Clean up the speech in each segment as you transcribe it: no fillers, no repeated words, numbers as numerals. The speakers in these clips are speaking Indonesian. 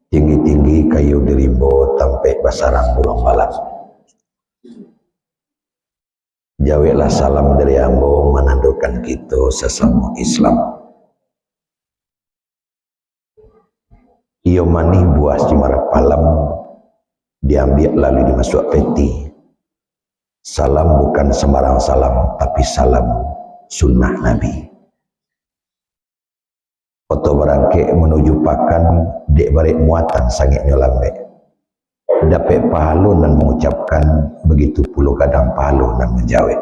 tinggi-tinggi kayu dirimbo sampai basarang bulang balat. Jawablah salam dari ambo menandukan kita sesama Islam. Iyo manih buah cimara palam diambil lalu dimasuk peti. Salam bukan sembarang salam, tapi salam sunnah Nabi. Oto barangke menuju pakan dek balik muatan sangitnya lambe. Dapat pahalun dan mengucapkan begitu puluh kadang pahalun dan menjawab.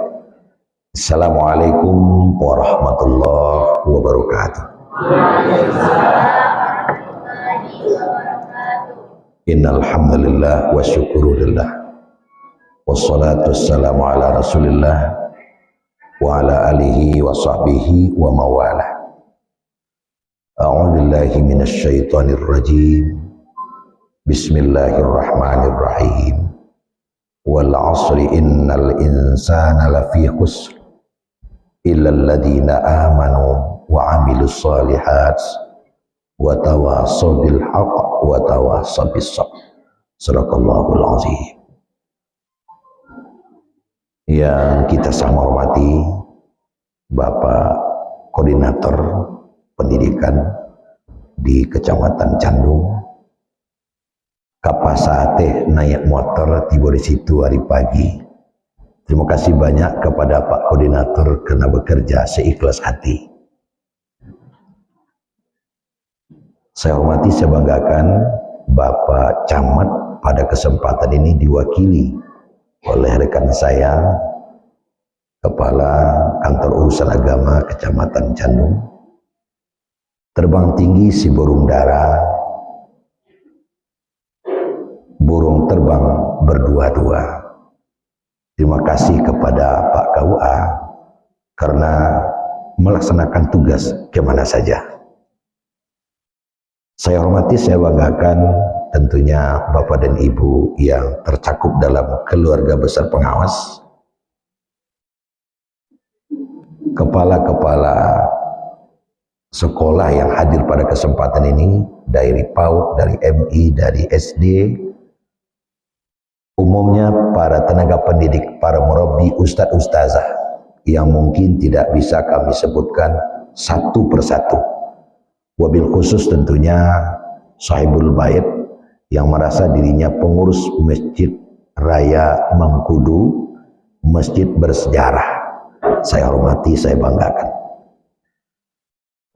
Assalamualaikum warahmatullahi wabarakatuh. Innal hamdalillah wa syukurulillah. Wassalatu wassalamu ala Rasulillah wa ala alihi wa sahbihi wa mawalah. A'udzu billahi minasy syaithanir rajim. Bismillahirrahmanirrahim. Wal 'asri innal insana lafi khusr illa alladziina aamanu wa 'amilus shalihat wa tawassaw bil haqq wa tawassaw bis sabr. Shadaqallahul 'azim. Yang kita sama hormati Bapak Koordinator Pendidikan di Kecamatan Candung, kapasate naik motor tiba di situ hari pagi. Terima kasih banyak kepada Pak Koordinator karena bekerja seikhlas hati. Saya hormati, saya banggakan Bapak Camat pada kesempatan ini diwakili oleh rekan saya, Kepala Kantor Urusan Agama Kecamatan Candung. Terbang tinggi si burung dara, burung terbang berdua-dua. Terima kasih kepada Pak KUA karena melaksanakan tugas kemana saja. Saya hormati, saya banggakan tentunya Bapak dan Ibu yang tercakup dalam keluarga besar pengawas, kepala-kepala sekolah yang hadir pada kesempatan ini, dari PAUD, dari MI, dari SD, umumnya para tenaga pendidik, para murabbi, ustadz ustazah yang mungkin tidak bisa kami sebutkan satu persatu. Wabil khusus tentunya sahibul bait yang merasa dirinya pengurus Masjid Raya Mangkudu, masjid bersejarah. Saya hormati, saya banggakan.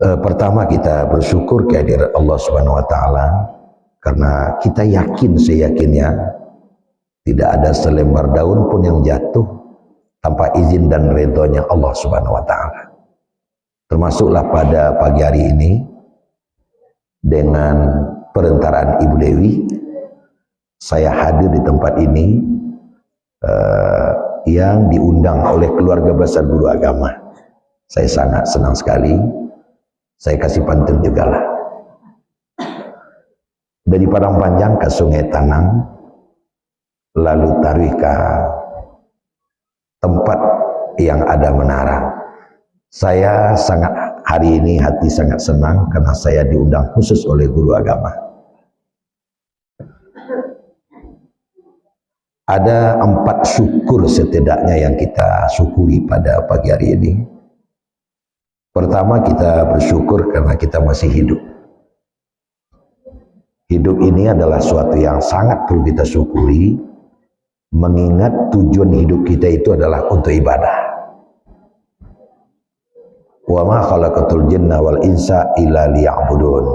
Pertama kita bersyukur kehadirat Allah Subhanahu wa taala karena kita yakin, seyakinnya tidak ada selembar daun pun yang jatuh tanpa izin dan ridhonya Allah Subhanahu wa taala. Termasuklah pada pagi hari ini dengan perentaraan Ibu Dewi, saya hadir di tempat ini yang diundang oleh keluarga besar guru agama. Saya sangat senang sekali. Saya kasih pantun juga lah. Dari Padang Panjang ke Sungai Tanang, lalu taruh ke tempat yang ada menara. Saya sangat hari ini hati sangat senang karena saya diundang khusus oleh guru agama. Ada 4 syukur setidaknya yang kita syukuri pada pagi hari ini. Pertama, kita bersyukur karena kita masih hidup. Hidup ini adalah suatu yang sangat perlu kita syukuri, mengingat tujuan hidup kita itu adalah untuk ibadah. Wa ma khalaqatul jinna wal insa illa liya'budun.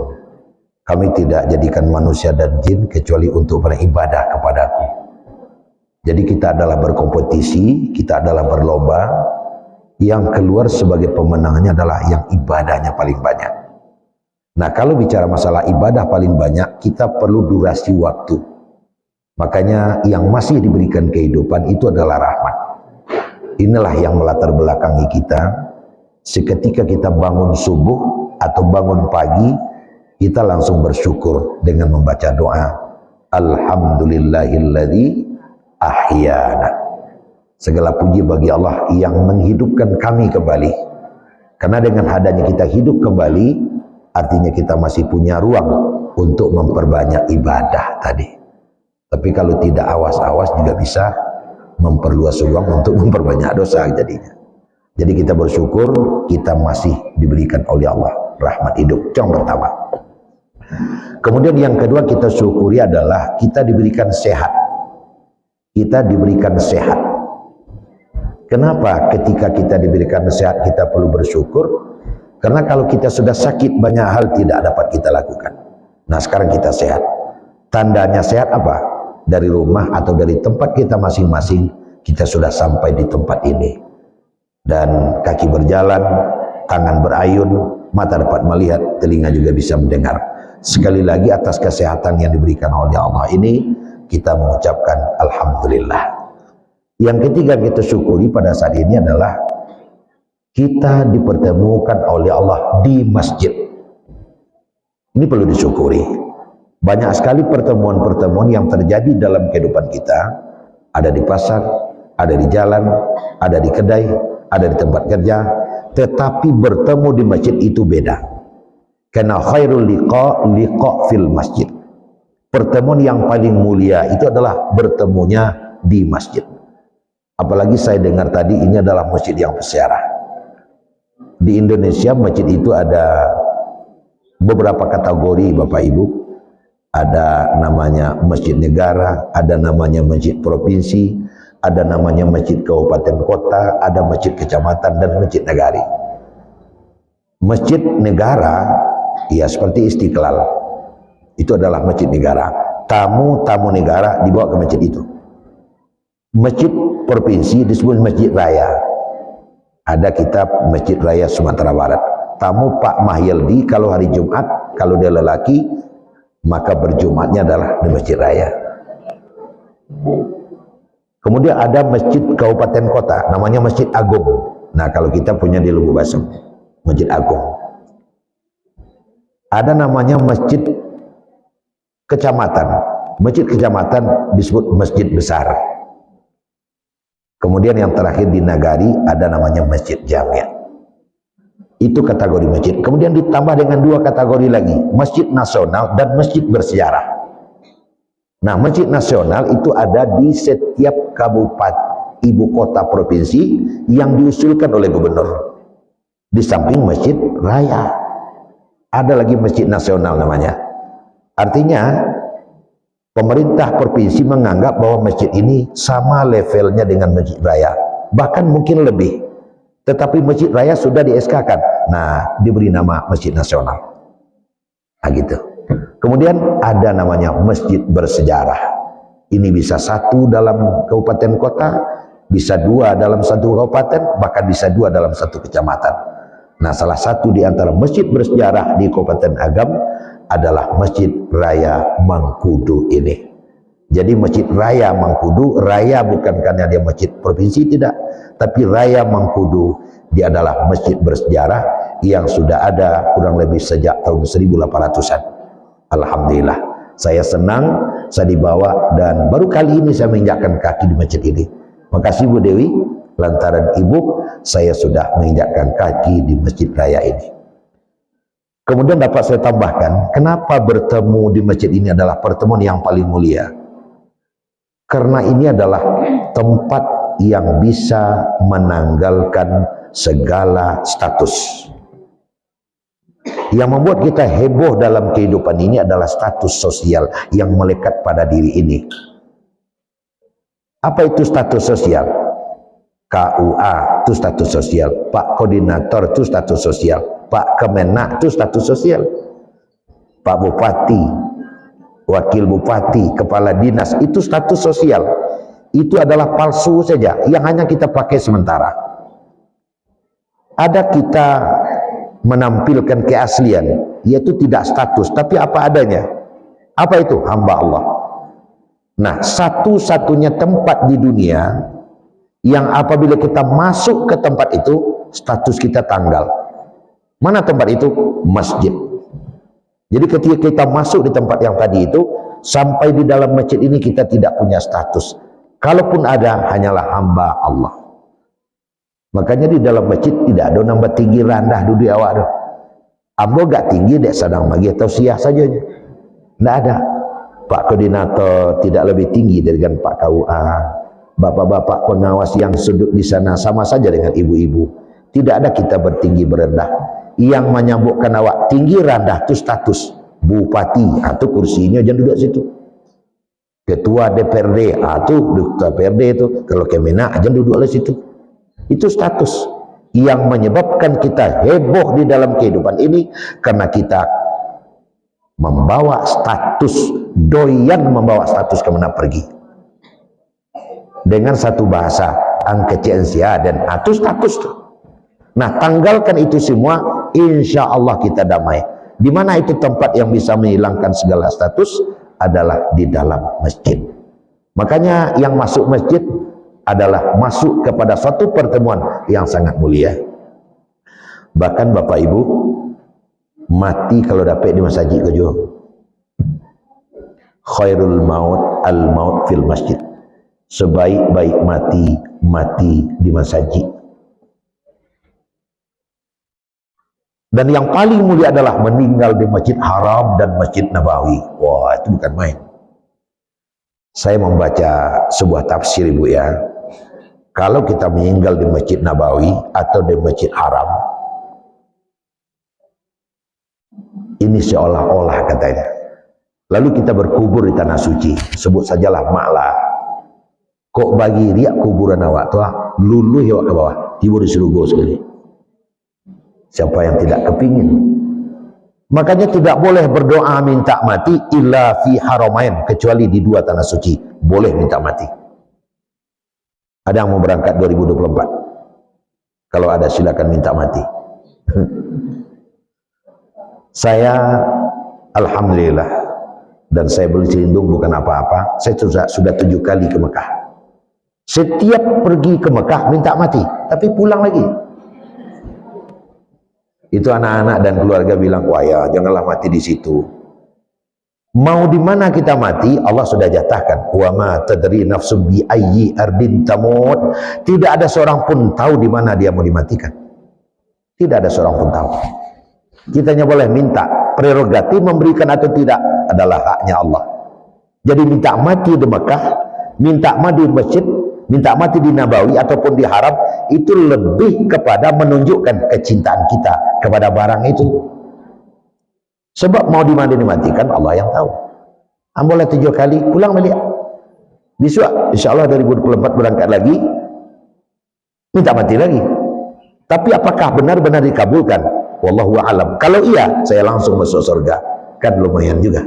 Kami tidak jadikan manusia dan jin kecuali untuk beribadah kepadaku. Jadi kita adalah berkompetisi, kita adalah berlomba. Yang keluar sebagai pemenangnya adalah yang ibadahnya paling banyak. Nah, kalau bicara masalah ibadah paling banyak, kita perlu durasi waktu. Makanya yang masih diberikan kehidupan itu adalah rahmat. Inilah yang melatar belakangi kita. Seketika kita bangun subuh atau bangun pagi, kita langsung bersyukur dengan membaca doa. Alhamdulillahilladzi ahyana. Segala puji bagi Allah yang menghidupkan kami kembali. Karena dengan adanya kita hidup kembali, artinya kita masih punya ruang untuk memperbanyak ibadah tadi. Tapi kalau tidak awas-awas juga bisa memperluas ruang untuk memperbanyak dosa jadinya. Jadi kita bersyukur kita masih diberikan oleh Allah rahmat hidup. Yang pertama. Kemudian yang kedua kita syukuri adalah kita diberikan sehat. Kita diberikan sehat. Kenapa ketika kita diberikan sehat kita perlu bersyukur? Karena kalau kita sudah sakit banyak hal tidak dapat kita lakukan. Nah sekarang kita sehat. Tandanya sehat apa? Dari rumah atau dari tempat kita masing-masing kita sudah sampai di tempat ini. Dan kaki berjalan, tangan berayun, mata dapat melihat, telinga juga bisa mendengar. Sekali lagi atas kesehatan yang diberikan oleh Allah ini kita mengucapkan Alhamdulillah. Yang ketiga kita syukuri pada saat ini adalah kita dipertemukan oleh Allah di masjid. Ini perlu disyukuri. Banyak sekali pertemuan-pertemuan yang terjadi dalam kehidupan kita. Ada di pasar, ada di jalan, ada di kedai, ada di tempat kerja. Tetapi bertemu di masjid itu beda. Karena khairul liqa fil masjid. Pertemuan yang paling mulia itu adalah bertemunya di masjid. Apalagi saya dengar tadi ini adalah masjid yang bersejarah. Di Indonesia masjid itu ada beberapa kategori Bapak Ibu. Ada namanya masjid negara, ada namanya masjid provinsi, ada namanya masjid kabupaten kota, ada masjid kecamatan dan masjid negari. Masjid negara ya seperti Istiqlal. Itu adalah masjid negara. Tamu-tamu negara dibawa ke masjid itu. Masjid provinsi disebut masjid raya. Ada kitab Masjid Raya Sumatera Barat. Tamu Pak Mahyildi kalau hari Jumat, kalau dia lelaki maka berjumatnya adalah di masjid raya. Kemudian ada masjid kabupaten kota, namanya Masjid Agung. Nah kalau kita punya di Lubu Basem, Masjid Agung. Ada namanya masjid kecamatan. Masjid kecamatan disebut masjid besar. Kemudian yang terakhir di Nagari ada namanya Masjid Jami'. Itu kategori masjid. Kemudian ditambah dengan dua kategori lagi, masjid nasional dan masjid bersejarah. Nah, masjid nasional itu ada di setiap kabupaten, ibu kota provinsi yang diusulkan oleh gubernur. Di samping masjid raya, ada lagi masjid nasional namanya. Artinya, pemerintah provinsi menganggap bahwa masjid ini sama levelnya dengan masjid raya, bahkan mungkin lebih. Tetapi masjid raya sudah di-SK-kan. Nah, diberi nama Masjid Nasional. Nah, gitu. Kemudian ada namanya Masjid Bersejarah. Ini bisa satu dalam kabupaten kota, bisa dua dalam satu kabupaten, bahkan bisa dua dalam satu kecamatan. Nah, salah satu di antara masjid bersejarah di Kabupaten Agam adalah Masjid Raya Mangkudu ini. Jadi Masjid Raya Mangkudu, raya bukan karena dia masjid provinsi, tidak, tapi Raya Mangkudu dia adalah masjid bersejarah yang sudah ada kurang lebih sejak tahun 1800-an. Alhamdulillah, saya senang saya dibawa dan baru kali ini saya menginjakkan kaki di masjid ini. Makasih Bu Dewi, lantaran Ibu saya sudah menginjakkan kaki di Masjid Raya ini. Kemudian dapat saya tambahkan, kenapa bertemu di masjid ini adalah pertemuan yang paling mulia? Karena ini adalah tempat yang bisa menanggalkan segala status. Yang membuat kita heboh dalam kehidupan ini adalah status sosial yang melekat pada diri ini. Apa itu status sosial? KUA itu status sosial, Pak Koordinator itu status sosial, Pak Kemenak itu status sosial, Pak Bupati, Wakil Bupati, Kepala Dinas itu status sosial. Itu adalah palsu saja yang hanya kita pakai sementara. Ada kita menampilkan keaslian, yaitu tidak status, tapi apa adanya. Apa itu? Hamba Allah. Nah, satu-satunya tempat di dunia yang apabila kita masuk ke tempat itu, status kita tanggal. Mana tempat itu? Masjid. Jadi ketika kita masuk di tempat yang tadi itu, sampai di dalam masjid ini kita tidak punya status. Kalaupun ada, hanyalah hamba Allah. Makanya di dalam masjid tidak ada nambah tinggi rendah duduk awak. Ambo gak tinggi dek sedang bagi atau siah saja. Tidak ada. Pak Koordinator tidak lebih tinggi dengan Pak KUA. Bapak-bapak pengawas yang sudut di sana sama saja dengan ibu-ibu. Tidak ada kita bertinggi berendah. Yang menyambutkan awak tinggi rendah itu status. Bupati atau kursinya jangan duduk situ. Ketua DPRD atau Ketua DPRD itu kalau Kemenak jangan duduk di situ. Itu status yang menyebabkan kita heboh di dalam kehidupan ini karena kita membawa status, doyan membawa status kemana pergi dengan satu bahasa angkeciensia dan atau status. Nah, tanggalkan itu semua, insya Allah kita damai. Di mana itu tempat yang bisa menghilangkan segala status adalah di dalam masjid. Makanya yang masuk masjid adalah masuk kepada suatu pertemuan yang sangat mulia. Bahkan Bapak Ibu, mati kalau dapat di masjid kejo. Khairul maut al maut fil masjid. Sebaik-baik mati, mati di masjid. Dan yang paling mulia adalah meninggal di Masjid Haram dan Masjid Nabawi. Wah, itu bukan main. Saya membaca sebuah tafsir Ibu ya. Kalau kita meninggal di Masjid Nabawi atau di Masjid Haram, ini seolah-olah katanya. Lalu kita berkubur di tanah suci. Sebut sajalah maklah. Kok bagi riak kuburan awak tuh luluh ya ke bawah, tiba di surga sekali. Siapa yang tidak kepingin? Makanya tidak boleh berdoa minta mati illa fi haramain, kecuali di dua tanah suci boleh minta mati. Ada yang mau berangkat 2024? Kalau ada silakan minta mati. Saya alhamdulillah, dan saya berlindung bukan apa-apa, saya sudah 7 kali ke Mekah. Setiap pergi ke Mekah minta mati, tapi pulang lagi. Itu anak-anak dan keluarga bilang, wah ya janganlah mati di situ. Mau di mana kita mati, Allah sudah jatahkan. Wa ma tadri nafsum bi ayyi ardin tamut. Tidak ada seorang pun tahu di mana dia mau dimatikan. Tidak ada seorang pun tahu. Kita hanya boleh minta, prerogatif memberikan atau tidak adalah haknya Allah. Jadi minta mati di Mekah, minta mati di masjid, minta mati di Nabawi ataupun di Haram, itu lebih kepada menunjukkan kecintaan kita kepada barang itu. Sebab mau di mana dimatikan Allah yang tahu. Boleh 7 kali pulang balik. Besok insyaallah 2024 berangkat lagi, minta mati lagi. Tapi apakah benar-benar dikabulkan? Wallahu a'lam. Kalau iya, saya langsung masuk surga. Kan lumayan juga.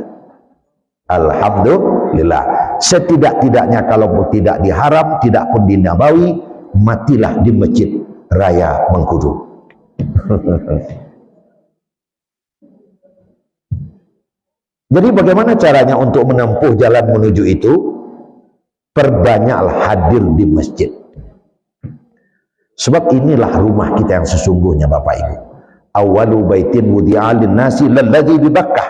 Alhamdulillah. Setidak-tidaknya kalau tidak di Haram, tidak pun di Nabawi, matilah di Masjid Raya Mengkudu. Jadi bagaimana caranya untuk menempuh jalan menuju itu? Perbanyaklah hadir di masjid. Sebab inilah rumah kita yang sesungguhnya Bapak Ibu. Awalu baitin wudi'a lin nasi lalladzi bi Bakkah.